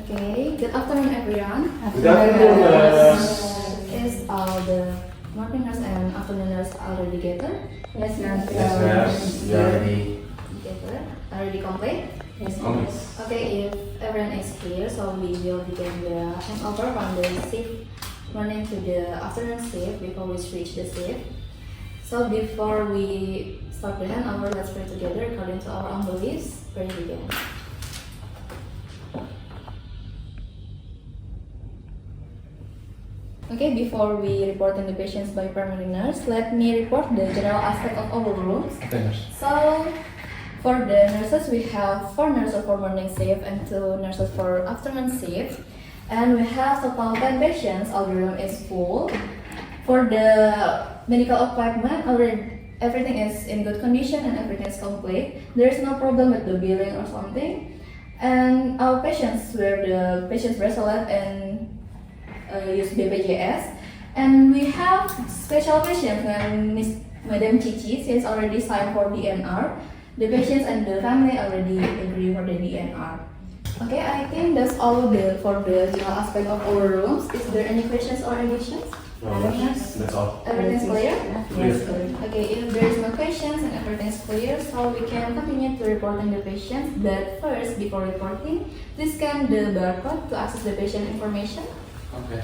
Okay, good afternoon everyone. Good afternoon, nurse. Is all the morning nurse and afternoon nurse already together? Yes, nurse. Yes, nurse. We are ready. Together. Already complete? Yes, Complete. nurse. Okay, if everyone is clear, so we will begin the handover from the shift morning to the afternoon shift before we switch the shift. So before we start the handover, let's pray together according to our own beliefs. Pray begin. Okay, before we reporting the patients by primary nurse, let me report the general aspect of our rooms. Okay, nurse. So, for the nurses, we have 4 nurses for morning shift and 2 nurses for afternoon shift. And we have total 10 patients, our room is full. For the medical equipment, everything is in good condition and everything is complete. There is no problem with the billing or something. And our patients were the patients bracelet and use BPJS, and we have special patients when Madam Cici, she has already signed for DNR. The patients and the family already agree for the DNR. Okay, I think that's all for the general aspect of our rooms. Is there any questions or additions? No, nurse. That's all. Everything's clear? Yes. Okay, if there is no questions and everything is clear, so we can continue to reporting the patients. But first, before reporting, please scan the barcode to access the patient information. Okay.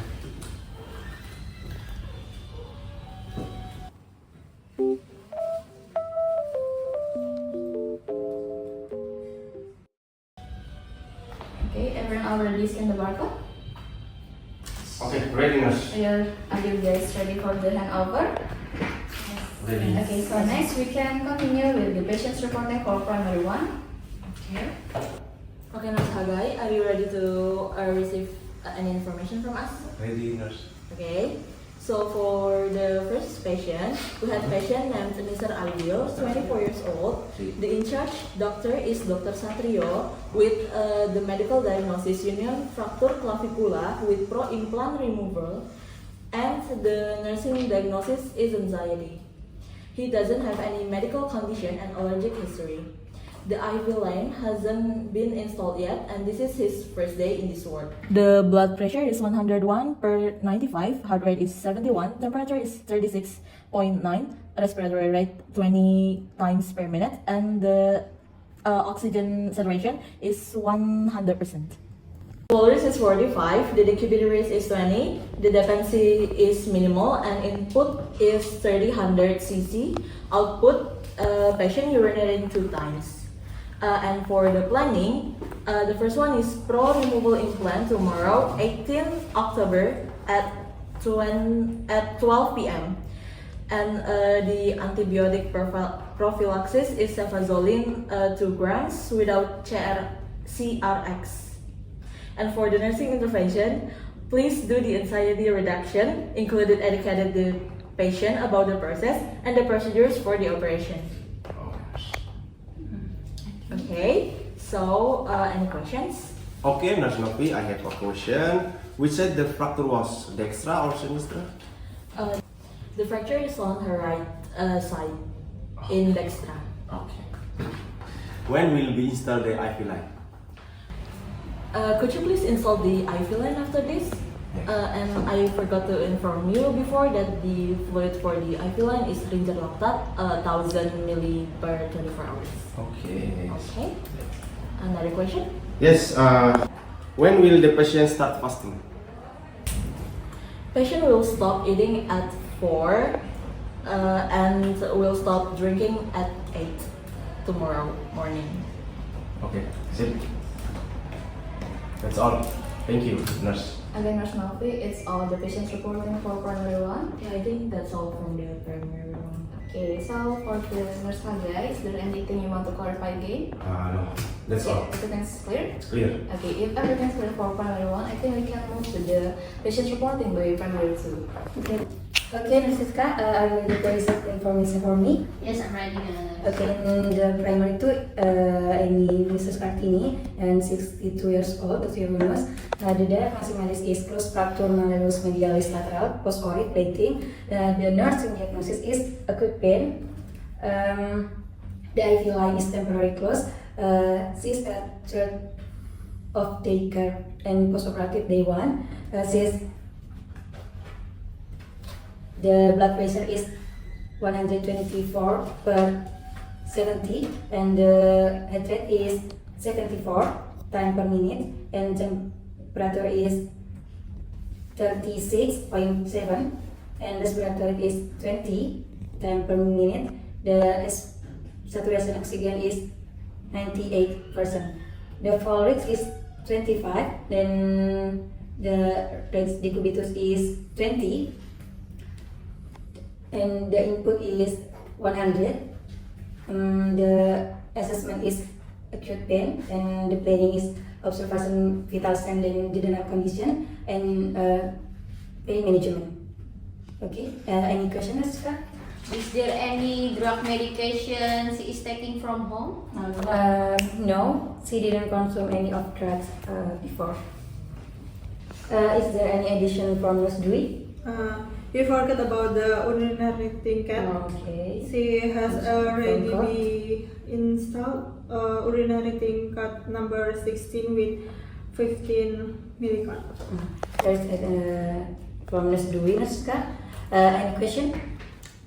Okay, everyone already scanned the barcode? Okay, ready, nurse. Are you guys ready for the handover? Ready. Okay, so next we can continue with the patient's reporting for primary 1. Okay. Okay, Nurse Hagai, are you ready to receive any information from us? Ready, nurse. Okay. So for the first patient, we had patient named Mr. Aldio, 24 years old. The in-charge doctor is Dr. Satrio with the medical diagnosis union fracture clavicula with pro-implant removal, and the nursing diagnosis is anxiety. He doesn't have any medical condition and allergic history. The IV line hasn't been installed yet, and this is his first day in this ward. The blood pressure is 101/95, heart rate is 71, temperature is 36.9, respiratory rate 20 times per minute, and the oxygen saturation is 100%. Flow rate is 45, the decubit rate is 20, the dependency is minimal, and input is 30/100 cc. Output, patient urinating 2 times. And for the planning, the first one is pro removal implant tomorrow, 18th October at 12 p.m. And the antibiotic prophylaxis is cefazolin 2 grams without CRX. And for the nursing intervention, please do the anxiety reduction, included educated the patient about the process and the procedures for the operation. Okay, so any questions? Okay, Nurse Novi, I have a question. We said the fracture was dextra or sinistra? The fracture is on her right side in dextra. Okay. When will we install the IV line? Could you please install the IV line after this? And I forgot to inform you before that the fluid for the IV line is Ringer Lactat, 1000 ml per 24 hours. Okay. Okay. Another question? Yes, when will the patient start fasting? Patient will stop eating at 4 and will stop drinking at 8 tomorrow morning. Okay, sip. That's all. Thank you, nurse. Again, Nurse Novi, it's all the patients reporting for primary 1. Yeah, I think that's all from the primary one. Okay, so for the Nurse Hagai, is there anything you want to clarify again? No, that's all. Everything's clear? It's clear. Okay, if everything's clear for primary 1, I think we can move to the patients reporting by primary 2. Okay, Nurse Siska, are you ready to receive information for me? Yes, I'm ready. Okay, in the primary 2, ini Mrs. Kartini, and 62 years old, uterus. The diagnosis is closed fracture malleolus medialis lateral, post-orit plating. The nursing diagnosis is acute pain. The IV line is temporarily closed. She is at of daycare and postoperative day 1. Says the blood pressure is 124 per 70 and the heart rate is 74 times per minute and temperature is 36.7 and respiratory is 20 times per minute. The saturation oxygen is 98%. The fall rate is 25. Then the rates decubitus is 20. And the input is 100. The assessment is acute pain and the planning is observation vital sign and general condition and pain management. Okay, any questions, Kak? Is there any drug medication she is taking from home? No, she didn't consume any of drugs before. Is there any addition from Ms. Dwi? You forgot about the urinary ticket. Okay. She has already be installed urinary ticket number 16 with 15 milligram. There's from Ms. Dwi, Naska. Any question?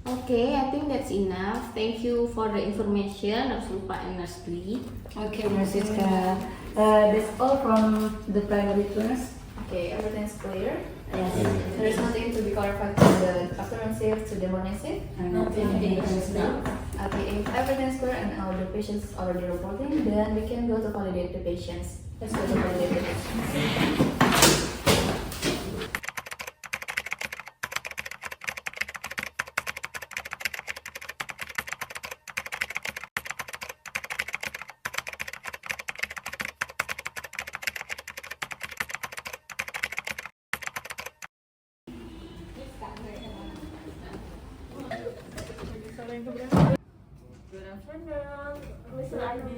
Okay, I think that's enough. Thank you for the information, Nurse Lupa and Nurse Dwi. Okay, Ms. Siska. That's all from the primary tuners. Okay, everything's clear. Yes. There is nothing to be clarified from the afternoon shift to the morning shift. Nothing. Okay, if everything's clear and all the patients already reporting, then we can go to validate the patients. Let's go to validate the patients. Good afternoon, Mr. Adi.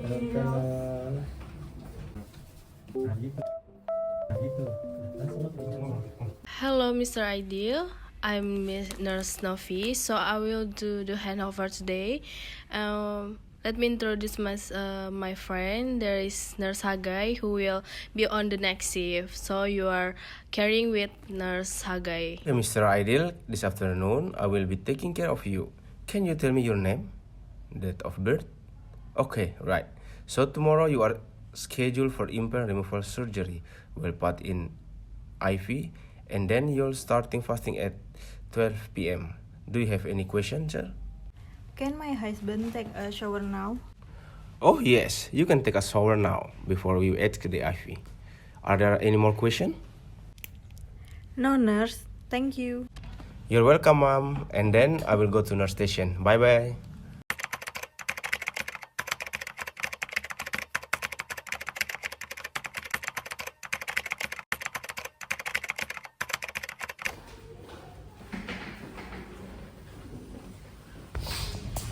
Hello, Mr. Ideal. I'm Nurse Novi, so I will do the handover today. Let me introduce my friend. There is Nurse Hagai who will be on the next shift. So you are carrying with Nurse Hagai. Hey, Mr. Ideal, this afternoon I will be taking care of you. Can you tell me your name? Date of birth? Okay, right. So tomorrow you are scheduled for implant removal surgery. We'll put in IV and then you're starting fasting at 12 p.m. Do you have any questions, sir? Can my husband take a shower now? Oh yes, you can take a shower now before we add the IV. Are there any more questions? No, nurse. Thank you. You're welcome, ma'am. And then I will go to nurse station. Bye-bye.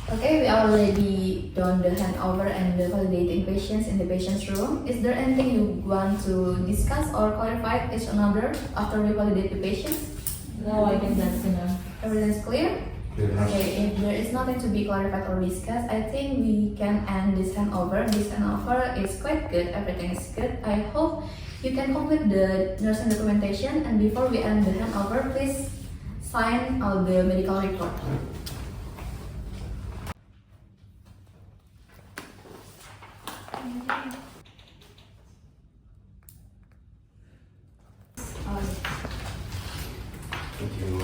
Okay, we already done the handover and the validating patients in the patient's room. Is there anything you want to discuss or clarify each another after we validate the patients? No, I think that's enough. Everything's clear? Okay, if there is nothing to be clarified or discussed, I think we can end this handover. This handover is quite good, everything is good. I hope you can complete the nursing documentation, and before we end the handover, please sign all the medical report. Thank you.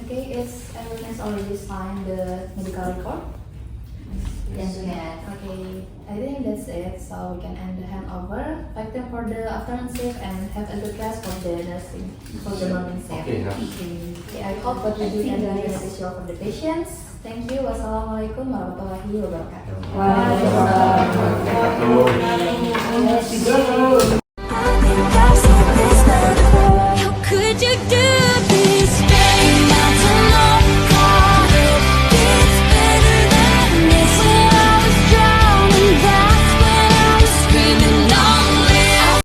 Okay, is everyone's already signed the medical report? Yes, yes. Okay, I think that's it. So we can end the handover. Thank them for the afternoon shift and have a good class for the nursing for the morning shift. Okay, Okay, I hope what we do can be beneficial for the patients. Thank you. Wassalamualaikum warahmatullahi wabarakatuh. Waalaikumsalam warahmatullahi wabarakatuh.